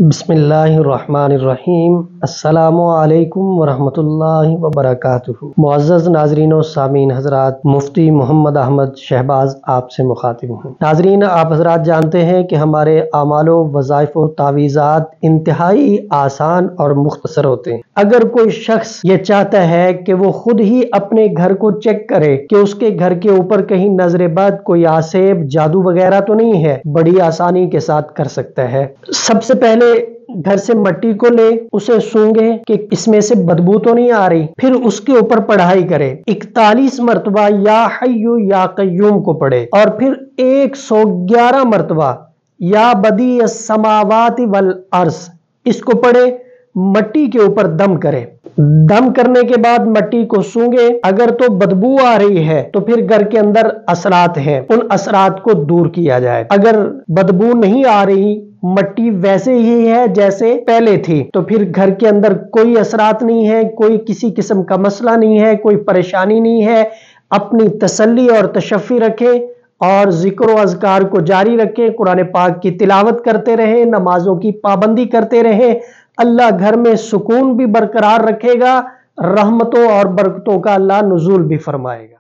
बिस्मिल्लाहिर्रहमानिर्रहीम। अस्सलामु अलैकुम वरहमतुल्लाहि वबरकातुहू। मुअज़्ज़ज़ नाज़रीन और सामीन हज़रात, मुफ्ती मोहम्मद अहमद शहबाज आपसे मुखातिब हूँ। नाज़रीन, आप हज़रात जानते हैं कि हमारे आमालो, वज़ाइफ़ और तावीज़ात इंतहाई आसान और मुख्तसर होते हैं। अगर कोई शख्स ये चाहता है कि वो खुद ही अपने घर को चेक करे कि उसके घर के ऊपर कहीं नजर बद, कोई आसेब, जादू वगैरह तो नहीं है, बड़ी आसानी के साथ कर सकता है। सबसे पहले घर से मट्टी को ले, उसे सूंघे कि इसमें से बदबू तो नहीं आ रही, फिर उसके ऊपर पढ़ाई करे। 41 मरतबा या हय्यु या कय्यूम को पढ़े और फिर 111 मरतबा या बदी समावाति वल अर्ज़ इसको पढ़े। मट्टी के ऊपर दम करे। दम करने के बाद मट्टी को सूंघे। अगर तो बदबू आ रही है तो फिर घर के अंदर असरात हैं, उन असरात को दूर किया जाए। अगर बदबू नहीं आ रही, मट्टी वैसे ही है जैसे पहले थी, तो फिर घर के अंदर कोई असरात नहीं है, कोई किसी किस्म का मसला नहीं है, कोई परेशानी नहीं है। अपनी तसल्ली और तशफ़ी रखे और ज़िक्र व अज़कार को जारी रखें। कुरान पाक की तिलावत करते रहें, नमाजों की पाबंदी करते रहें। अल्लाह घर में सुकून भी बरकरार रखेगा, रहमतों और बरकतों का अल्लाह नुज़ूल भी फरमाएगा।